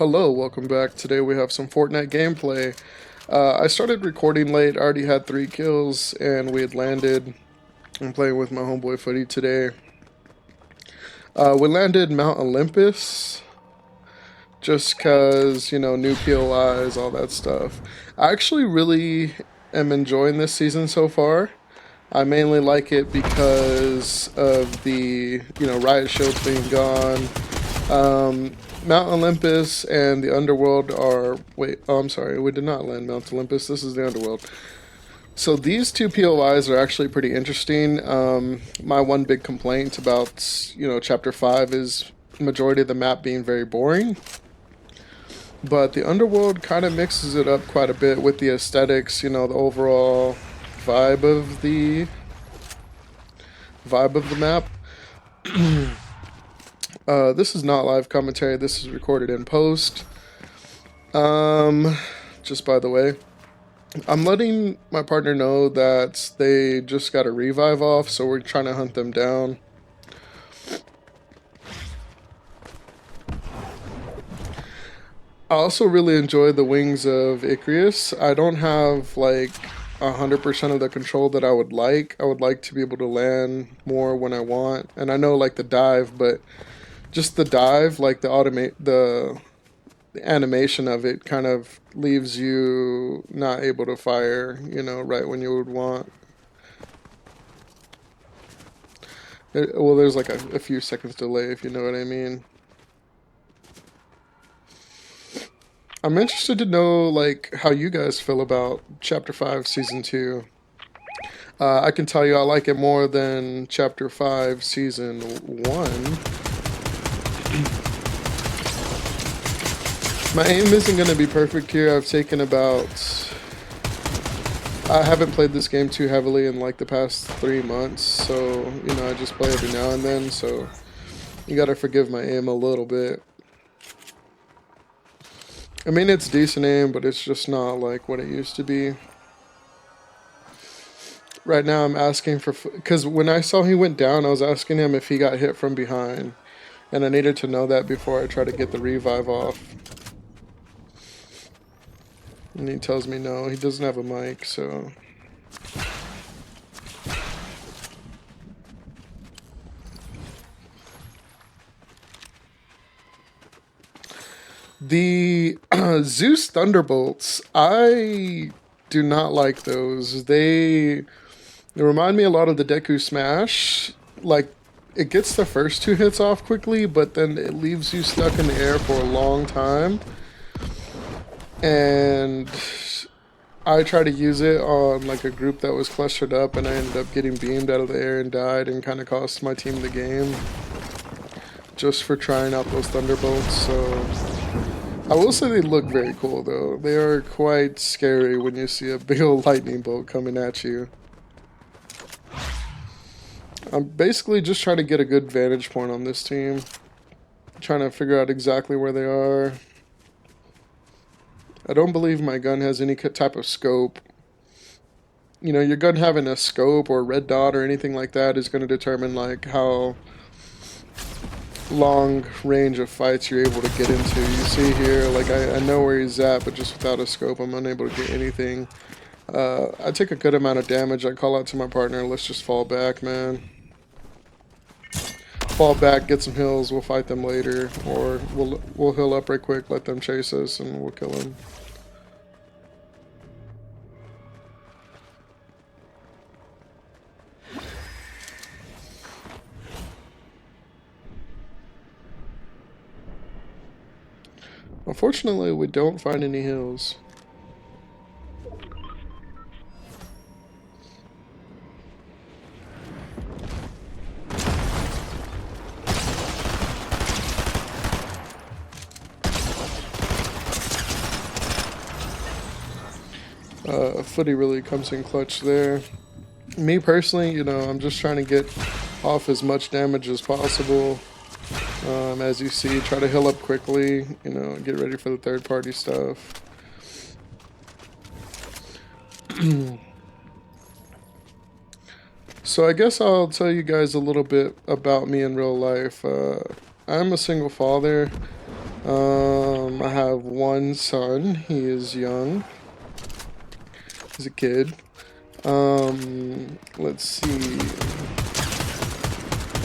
Hello, welcome back. Today we have some Fortnite gameplay. I started recording late, already had 3 kills, and we had landed. I'm playing with my homeboy Footy today. We landed Mount Olympus, just cause, new POIs, all that stuff. I actually really am enjoying this season so far. I mainly like it because of the, riot shields being gone. Mount Olympus and the Underworld are... Wait, oh, I'm sorry. We did not land Mount Olympus. This is the Underworld. So these two POIs are actually pretty interesting. My one big complaint about, Chapter 5 is the majority of the map being very boring. But the Underworld kind of mixes it up quite a bit with the aesthetics, the overall vibe of the map. This is not live commentary. This is recorded in post. Just by the way, I'm letting my partner know that they just got a revive off, so we're trying to hunt them down. I also really enjoy the wings of Icarus. I don't have like 100% of the control that I would like. I would like to be able to land more when I want. And I know like the dive, but just the dive, like the animation of it kind of leaves you not able to fire, right when you would want. Well, there's like a few seconds delay, if you know what I mean. I'm interested to know, like, how you guys feel about Chapter 5, Season 2. I can tell you I like it more than Chapter 5, Season 1. My aim isn't going to be perfect here. I haven't played this game too heavily in like the past 3 months, so, I just play every now and then, so you gotta forgive my aim a little bit. I mean, it's decent aim, but it's just not like what it used to be. Right now I'm asking for, because when I saw he went down, I was asking him if he got hit from behind, and I needed to know that before I try to get the revive off. And he tells me no, he doesn't have a mic, so... The Zeus Thunderbolts, I do not like those. They remind me a lot of the Deku Smash. Like, it gets the first 2 hits off quickly, but then it leaves you stuck in the air for a long time. And I tried to use it on like a group that was clustered up, and I ended up getting beamed out of the air and died, and kind of cost my team the game just for trying out those Thunderbolts. So I will say they look very cool though. They are quite scary when you see a big old lightning bolt coming at you. I'm basically just trying to get a good vantage point on this team. Trying to figure out exactly where they are. I don't believe my gun has any type of scope. Your gun having a scope or a red dot or anything like that is going to determine like how long range of fights you're able to get into. You see here, like I know where he's at, but just without a scope I'm unable to get anything. I take a good amount of damage. I call out to my partner, let's just fall back, man. Fall back, get some heals, we'll fight them later, or we'll heal up right quick, let them chase us, and we'll kill them. Unfortunately, we don't find any hills. Footy really comes in clutch there. Me personally, I'm just trying to get off as much damage as possible. As you see, try to heal up quickly, get ready for the third party stuff. So I guess I'll tell you guys a little bit about me in real life. I'm a single father. I one son. He is young. He's a kid. Let's see.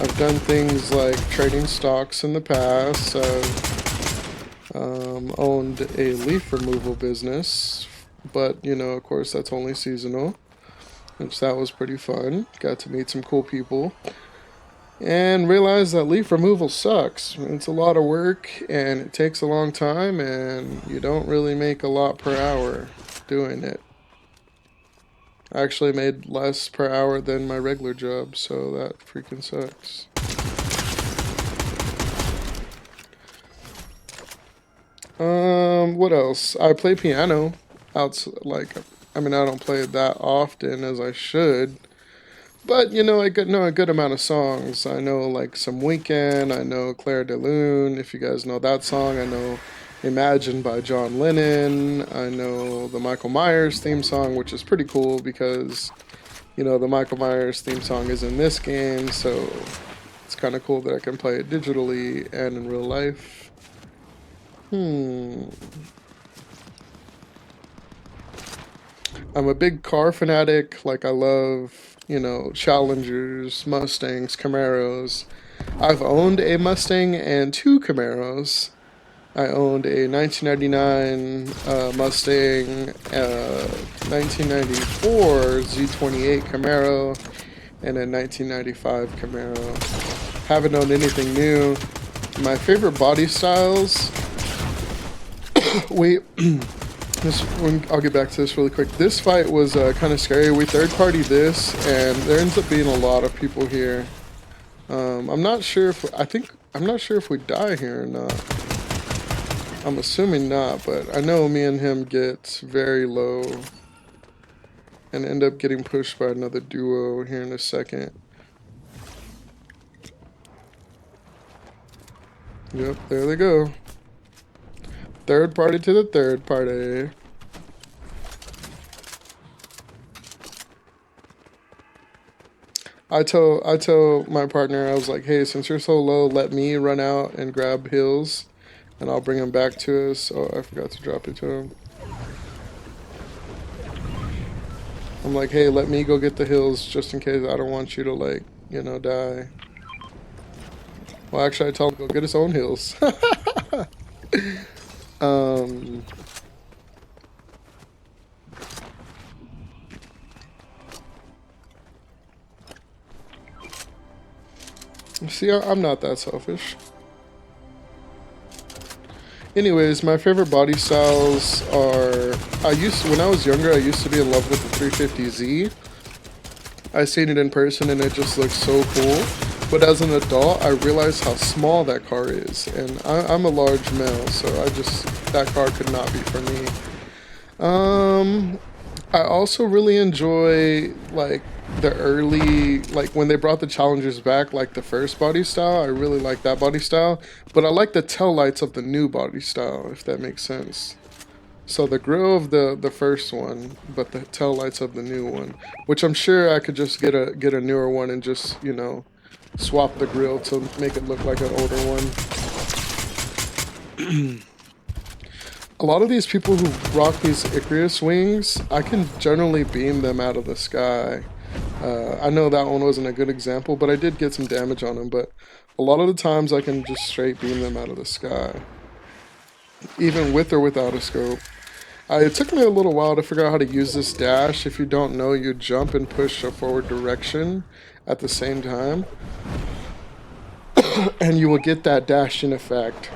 I've done things like trading stocks in the past. I've owned a leaf removal business, but you know, of course, that's only seasonal, which that was pretty fun. Got to meet some cool people and realized that leaf removal sucks. It's a lot of work and it takes a long time, and you don't really make a lot per hour doing it. I actually made less per hour than my regular job, so that freaking sucks. What else? I play piano. I don't play it that often as I should, but you know, I know a good amount of songs. I know like some Weekend. I know Claire de Lune, if you guys know that song. I know Imagine by John Lennon. I know the Michael Myers theme song, which is pretty cool because, you know, the Michael Myers theme song is in this game, so it's kind of cool that I can play it digitally and in real life. I'm a big car fanatic. Like, I love, you know, Challengers, Mustangs, Camaros. I've owned a Mustang and 2 Camaros. I owned a 1999 Mustang, 1994 Z28 Camaro, and a 1995 Camaro. Haven't owned anything new. My favorite body styles... Wait, I'll get back to this really quick. This fight was kind of scary. We third-partied this, and there ends up being a lot of people here. I'm not sure if we die here or not. I'm assuming not, but I know me and him get very low and end up getting pushed by another duo here in a second. Yep, there they go. Third party to the third party. I tell my partner, I was like, hey, since you're so low, let me run out and grab hills, and I'll bring him back to us. Oh, I forgot to drop it to him. I'm like, hey, let me go get the hills just in case. I don't want you to, like, you know, die. Well, actually, I tell him to go get his own hills. See, I'm not that selfish. Anyways, my favorite body styles are... when I was younger, I used to be in love with the 350Z. I seen it in person and it just looks so cool. But as an adult, I realized how small that car is. And I'm a large male, so that car could not be for me. I also really enjoy, like, the early, like, when they brought the Challengers back, like the first body style. I really like that body style. But I like the tail lights of the new body style, if that makes sense. So the grill of the first one, but the tail lights of the new one. Which I'm sure I could just get a newer one and just, you know, swap the grill to make it look like an older one. A lot of these people who rock these Icarus wings, I can generally beam them out of the sky. I know that one wasn't a good example, but I did get some damage on them. But a lot of the times I can just straight beam them out of the sky, even with or without a scope. It took me a little while to figure out how to use this dash. If you don't know, you jump and push a forward direction at the same time, and you will get that dash in effect.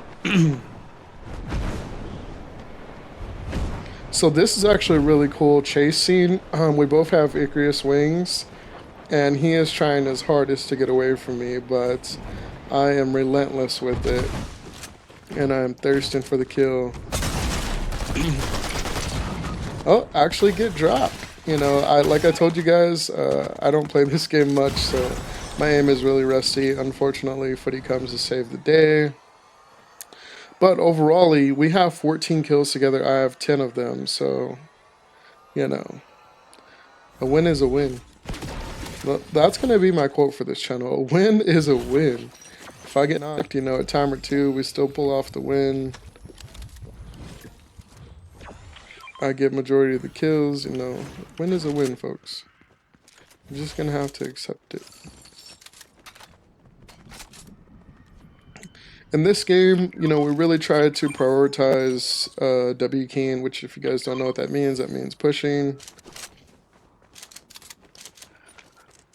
So this is actually a really cool chase scene. We both have Icarus wings, and he is trying his hardest to get away from me, but I am relentless with it, and I'm thirsting for the kill. Oh, actually get dropped. You know, like I told you guys, I don't play this game much, so my aim is really rusty. Unfortunately, Footy comes to save the day. But overall, we have 14 kills together. I have 10 of them, so, you know, a win is a win. Well, that's going to be my quote for this channel. A win is a win. If I get knocked, you know, a time or two, we still pull off the win. I get majority of the kills, you know, win is a win, folks. I'm just gonna have to accept it. In this game, you know, we really tried to prioritize W keying, which if you guys don't know what that means pushing.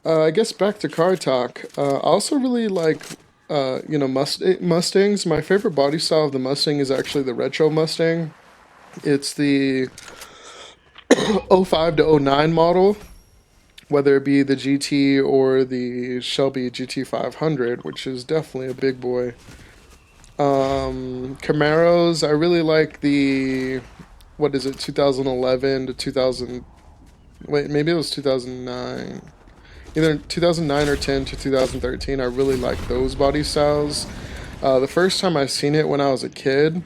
I guess back to car talk. I also really like, you know, Mustangs. My favorite body style of the Mustang is actually the retro Mustang. It's the 05 to 09 model, whether it be the GT or the Shelby GT 500, which is definitely a big boy. Camaros, I really like the, what is it, 2011 to 2000, wait, maybe it was 2009. Either 2009 or 10 to 2013, I really like those body styles. The first time I seen it when I was a kid,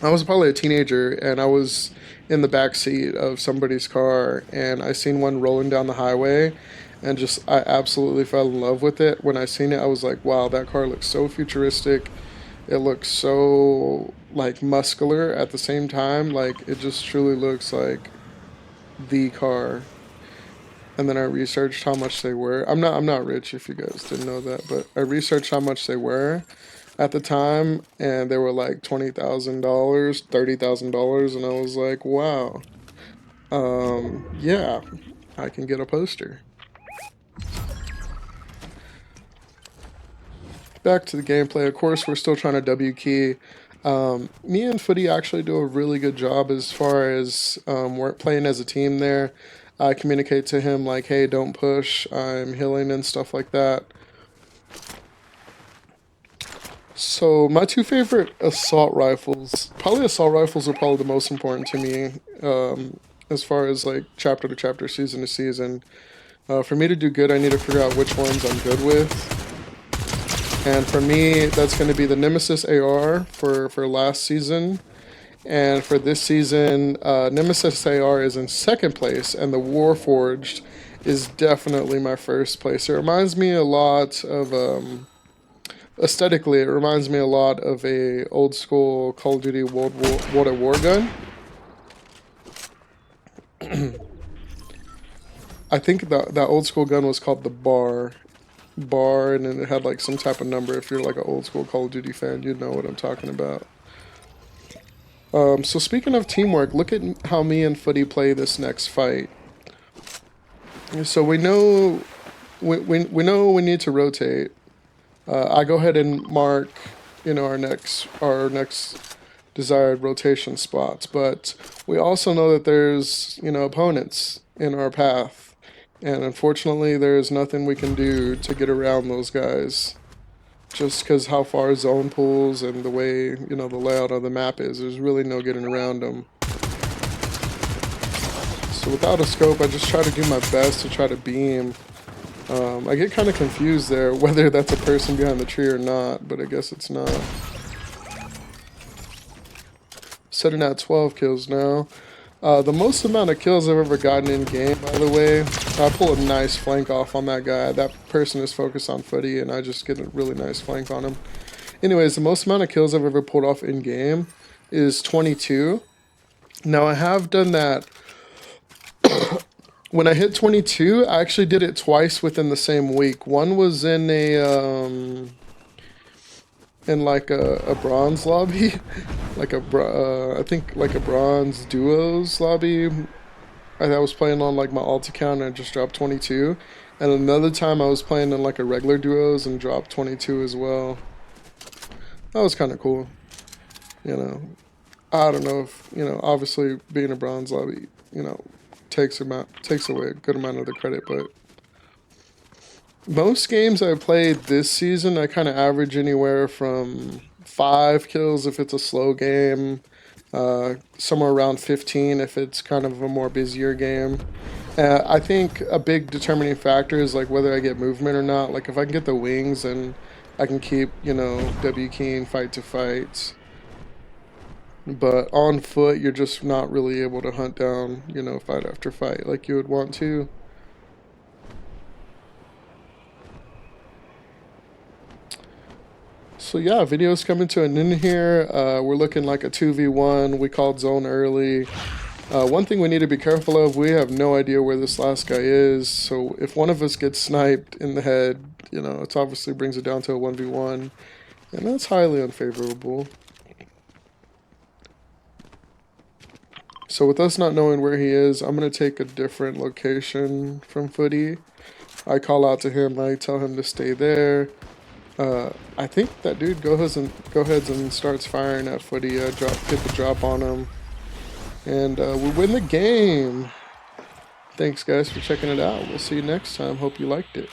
I was probably a teenager, and I was in the back seat of somebody's car, and I seen one rolling down the highway, and just I absolutely fell in love with it. When I seen it, I was like, wow, that car looks so futuristic. It looks so like muscular at the same time. Like it just truly looks like the car. And then I researched how much they were. I'm not rich if you guys didn't know that, but I researched how much they were at the time, and they were like $20,000, $30,000, and I was like, wow, yeah, I can get a poster. Back to the gameplay. Of course, we're still trying to W key. Me and Footy actually do a really good job as far as we're playing as a team there. I communicate to him like, hey, don't push, I'm healing and stuff like that. So my two favorite assault rifles, probably assault rifles are probably the most important to me as far as like chapter to chapter, season to season. For me to do good, I need to figure out which ones I'm good with. And for me, that's going to be the Nemesis AR for last season. And for this season, Nemesis AR is in second place, and the Warforged is definitely my first place. It reminds me a lot of, aesthetically, it reminds me a lot of a old school Call of Duty World at War gun. I think that old school gun was called the Bar, and then it had like some type of number. If you're like an old school Call of Duty fan, you'd know what I'm talking about. So speaking of teamwork, look at how me and Footy play this next fight. So we know we need to rotate. I go ahead and mark, you know, our next desired rotation spots, but we also know that there's, you know, opponents in our path. And unfortunately, there's nothing we can do to get around those guys. Just because how far zone pulls and the way, you know, the layout of the map is, there's really no getting around them. So without a scope, I just try to do my best to try to beam. I get kind of confused there, whether that's a person behind the tree or not, but I guess it's not. Sitting at 12 kills now. The most amount of kills I've ever gotten in game, by the way. I pull a nice flank off on that guy. That person is focused on Footy, and I just get a really nice flank on him. Anyways, the most amount of kills I've ever pulled off in game is 22. Now, I have done that. When I hit 22, I actually did it twice within the same week. One was in a like a bronze lobby, like I think like a bronze duos lobby. I was playing on like my alt account and I just dropped 22. And another time I was playing in like a regular duos and dropped 22 as well. That was kind of cool. You know, I don't know if, you know, obviously being a bronze lobby, you know, takes away a good amount of the credit, but most games I played this season, I kind of average anywhere from 5 kills if it's a slow game, somewhere around 15 if it's kind of a more busier game. I think a big determining factor is like whether I get movement or not. Like if I can get the wings and I can keep, you know, W keying fight to fight. But on foot, you're just not really able to hunt down, you know, fight after fight like you would want to. So yeah, video's coming to an end here. We're looking like a 2v1. We called zone early. One thing we need to be careful of, we have no idea where this last guy is, so if one of us gets sniped in the head, you know, it obviously brings it down to a 1v1, and that's highly unfavorable. So with us not knowing where he is, I'm going to take a different location from Footy. I call out to him, I tell him to stay there. I think that dude goes and starts firing at Footy. Hit the drop on him. And we win the game. Thanks guys for checking it out. We'll see you next time. Hope you liked it.